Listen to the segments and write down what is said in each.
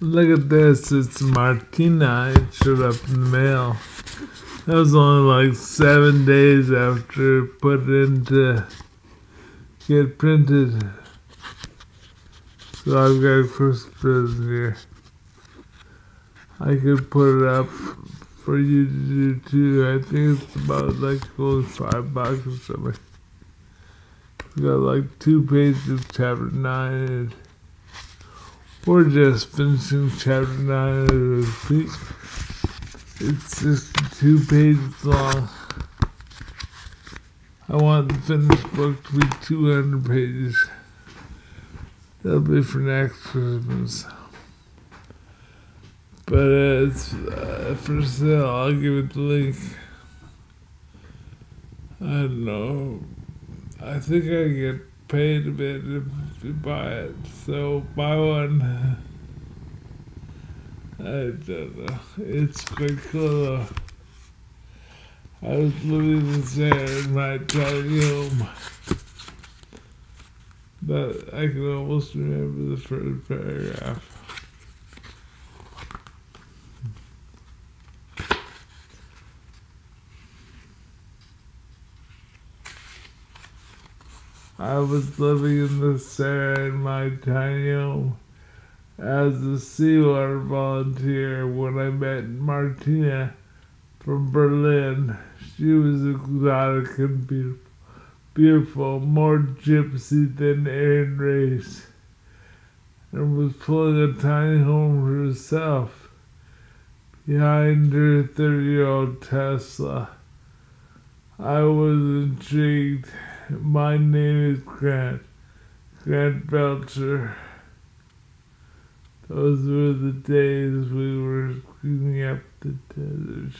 Look at this, it's Martina. It showed up in the mail. That was only like 7 days after it put in to get printed. So I've got a Christmas present here. I could put it up for you to do too. I think it's about like only $5 or something. We got like 2 pages of chapter 9. And we're just finishing chapter 9 at a feet. It's just 2 pages long. I want the finished book to be 200 pages. That'll be for next Christmas. But it's for sale. I'll give it the link. I don't know. I think I get paid a bit if you buy it. So buy one. I don't know. It's quite cool though. I was living this there in my tiny home. But I can almost remember the first paragraph. I was living in the Sarah in my tiny home as a seawater volunteer when I met Martina from Berlin. She was exotic and beautiful, more gypsy than Aaron Race, and was pulling a tiny home for herself behind her 30-year-old Tesla. I was intrigued. My name is Grant Belcher. Those were the days we were cleaning up the desert.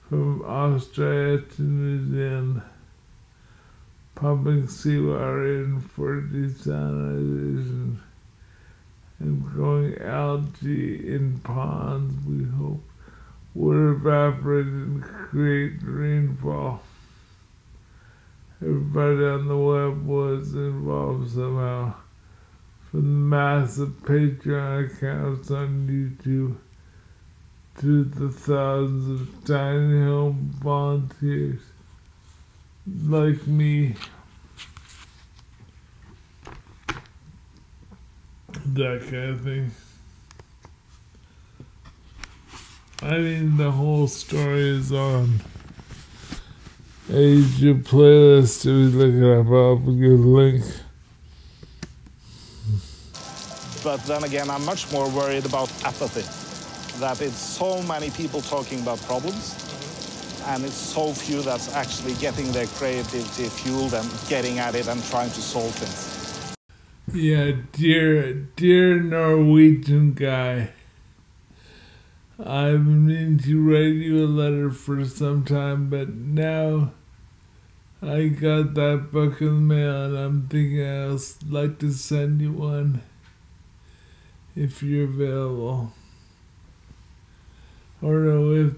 From Australia to New Zealand, pumping seawater in for desalination and growing algae in ponds we hope would evaporate and create rainfall. Everybody on the web was involved somehow, from the massive Patreon accounts on YouTube to the thousands of tiny home volunteers like me. That kind of thing. I mean, the whole story is on a YouTube playlist. If you look it up, I'll give a link. But then again, I'm much more worried about apathy. That it's so many people talking about problems, and it's so few that's actually getting their creativity fueled and getting at it and trying to solve things. Yeah, dear Norwegian guy, I've been meaning to write you a letter for some time, but now I got that book in the mail, and I'm thinking I'd like to send you one if you're available. Or no,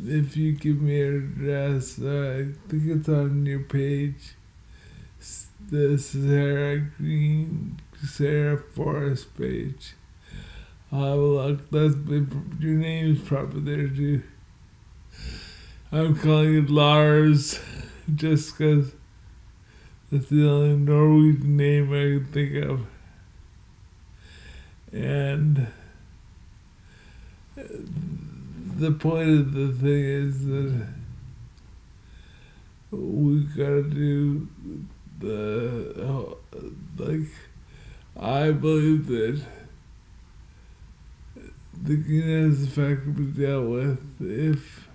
if you give me your address, I think it's on your page. The Sarah Forest page. I'll have a look. Your name's probably there too. I'm calling it Lars just because that's the only Norwegian name I can think of. And the point of the thing is that we gotta do I believe that the greenhouse effect will be dealt with if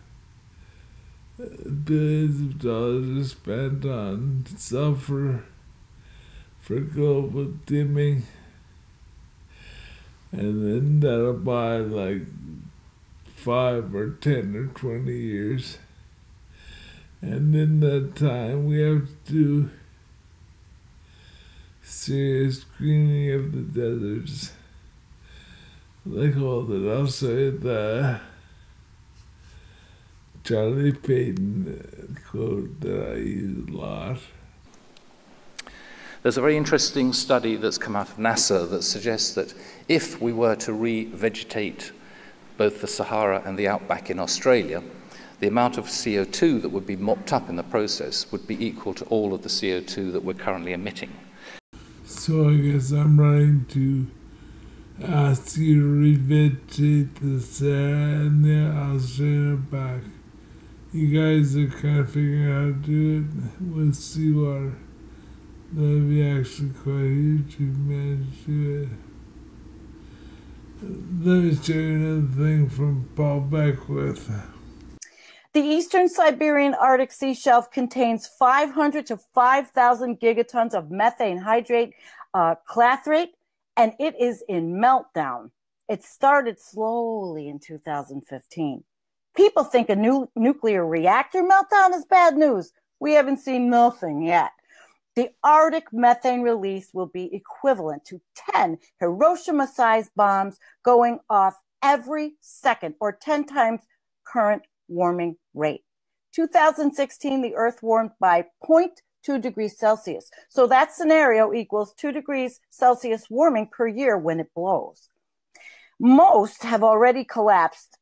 billions of dollars are spent on sulfur for global dimming, and then that'll buy like 5 or 10 or 20 years. And in that time, we have to do serious greening of the deserts. They called it also the Charlie Payton quote that I use a lot. There's a very interesting study that's come out of NASA that suggests that if we were to re-vegetate both the Sahara and the outback in Australia, the amount of CO2 that would be mopped up in the process would be equal to all of the CO2 that we're currently emitting. So I guess I'm running to ask you to revegetate the Sahara and the Australian back. You guys are kind of figuring out how to do it with seawater. That'd be actually quite huge if you managed to do it. Let me show you another thing from Paul Beckwith. The eastern Siberian Arctic sea shelf contains 500 to 5,000 gigatons of methane hydrate clathrate, and it is in meltdown. It started slowly in 2015. People think a nuclear reactor meltdown is bad news. We haven't seen nothing yet. The Arctic methane release will be equivalent to 10 Hiroshima-sized bombs going off every second, or 10 times current warming rate. 2016, the Earth warmed by 0.2 degrees Celsius. So that scenario equals 2 degrees Celsius warming per year when it blows. Most have already collapsed.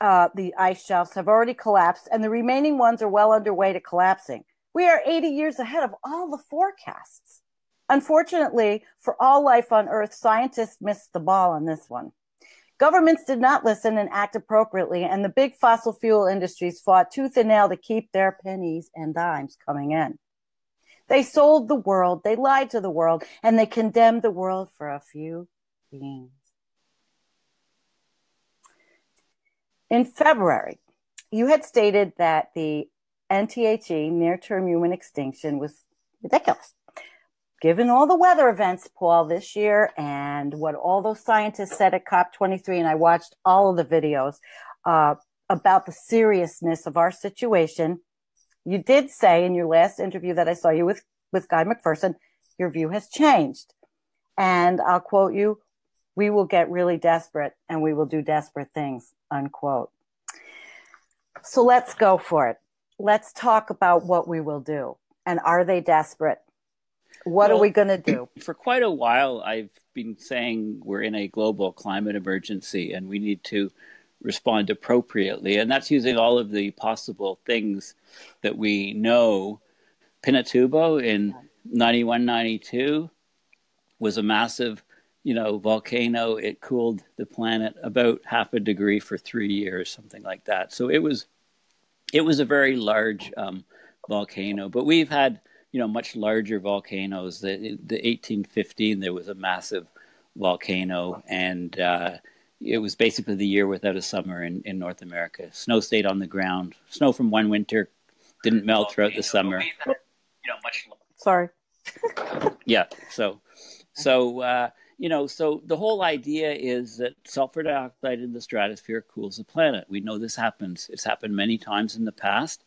The ice shelves have already collapsed, and the remaining ones are well underway to collapsing. We are 80 years ahead of all the forecasts. Unfortunately, for all life on Earth, scientists missed the ball on this one. Governments did not listen and act appropriately, and the big fossil fuel industries fought tooth and nail to keep their pennies and dimes coming in. They sold the world, they lied to the world, and they condemned the world for a few beans. In February, you had stated that the NTHE, near-term human extinction, was ridiculous. Given all the weather events, Paul, this year, and what all those scientists said at COP23, and I watched all of the videos about the seriousness of our situation, you did say in your last interview that I saw you with Guy McPherson, your view has changed. And I'll quote you, "We will get really desperate and we will do desperate things," unquote. So let's go for it. Let's talk about what we will do. And are they desperate? What are we going to do? For quite a while, I've been saying we're in a global climate emergency and we need to respond appropriately. And that's using all of the possible things that we know. Pinatubo in 91, 92 was a massive, volcano. It cooled the planet about 0.5 degrees for 3 years, something like that. So it was a very large volcano. But we've had much larger volcanoes. The 1815, there was a massive volcano, and it was basically the year without a summer in North America. Snow stayed on the ground. Snow from one winter didn't melt throughout the summer. Sorry. Yeah. So the whole idea is that sulfur dioxide in the stratosphere cools the planet. We know this happens. It's happened many times in the past.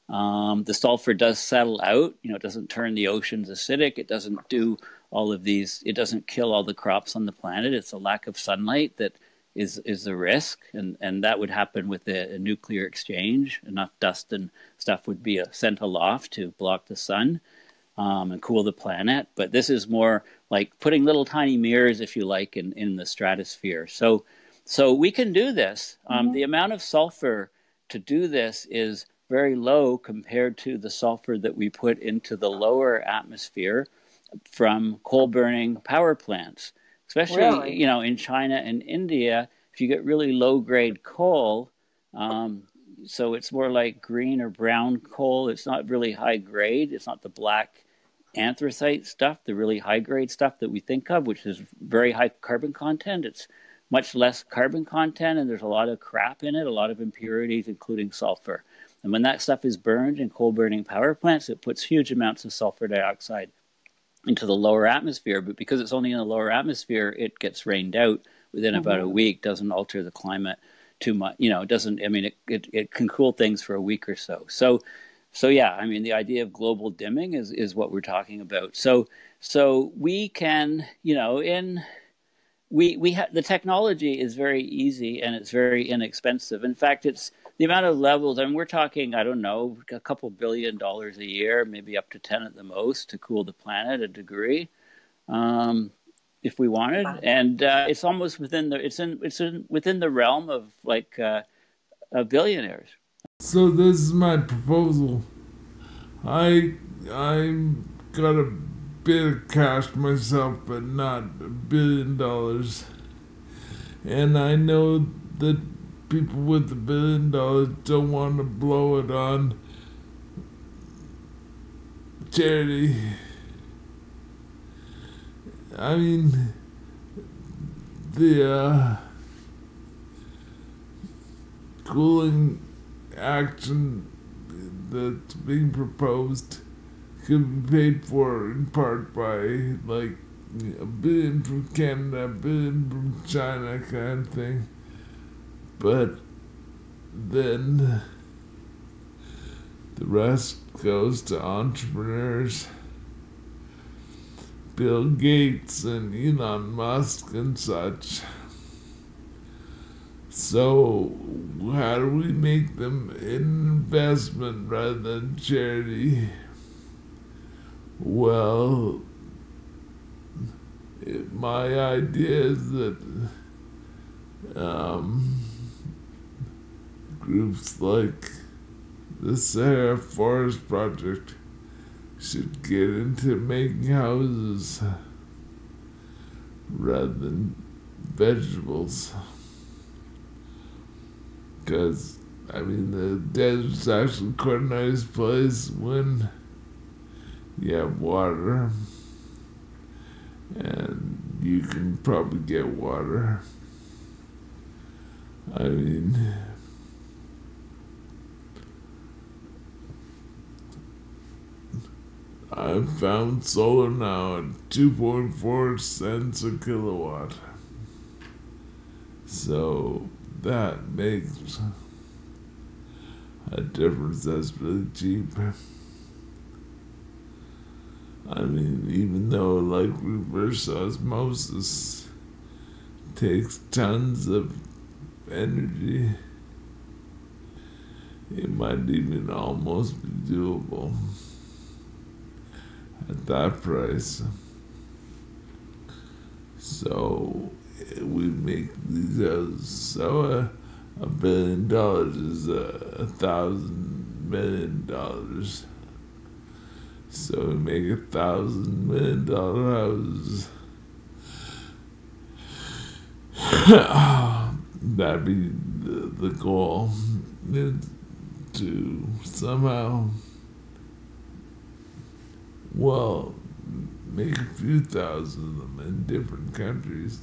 The sulfur does settle out, it doesn't turn the oceans acidic. It doesn't do all of these. It doesn't kill all the crops on the planet. It's a lack of sunlight that is the risk. And that would happen with a nuclear exchange. Enough dust and stuff would be sent aloft to block the sun and cool the planet. But this is more like putting little tiny mirrors, if you like, in the stratosphere. So we can do this. The amount of sulfur to do this is very low compared to the sulfur that we put into the lower atmosphere from coal-burning power plants, especially, in China and India. If you get really low-grade coal, so it's more like green or brown coal. It's not really high-grade. It's not the black anthracite stuff, the really high-grade stuff that we think of, which is very high carbon content. It's much less carbon content, and there's a lot of crap in it, a lot of impurities, including sulfur. And when that stuff is burned in coal-burning power plants, it puts huge amounts of sulfur dioxide into the lower atmosphere. But because it's only in the lower atmosphere, it gets rained out within about a week, doesn't alter the climate too much. It doesn't, it can cool things for a week or so. So yeah, the idea of global dimming is what we're talking about. So we can, the technology is very easy and it's very inexpensive. In fact, it's the amount of levels, and we're talking, I don't know, a couple $1 billion a year, maybe up to 10 at the most, to cool the planet a degree, if we wanted. And it's almost within within the realm of like billionaires. So this is my proposal. I got a bit of cash myself, but not $1 billion. And I know that people with $1 billion don't want to blow it on charity. I mean, the cooling action that's being proposed could be paid for in part by like $1 billion from Canada, $1 billion from China kind of thing. But then the rest goes to entrepreneurs, Bill Gates and Elon Musk and such. So how do we make them an investment rather than charity? Well, my idea is that groups like the Sahara Forest Project should get into making houses rather than vegetables. Because, I mean, the desert's actually quite a nice place when you have water. And you can probably get water. I mean, I've found solar now at 2.4 cents a kilowatt. So that makes a difference. That's really cheap. I mean, even though like reverse osmosis takes tons of energy, it might even almost be doable at that price. So we make these houses. So $1 billion is $1,000 million. So we make $1,000 million houses. That'd be the goal, to somehow, well, make a few thousand of them in different countries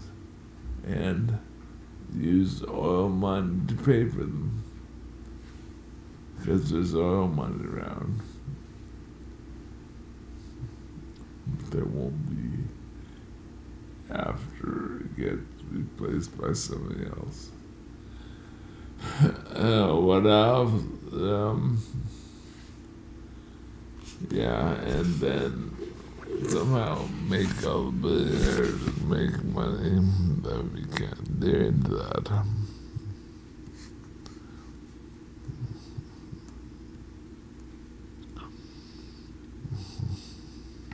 and use oil money to pay for them, because there's oil money around. There won't be after it gets replaced by somebody else. What else? Yeah, and then somehow make all the billionaires make money that we can. They're into that.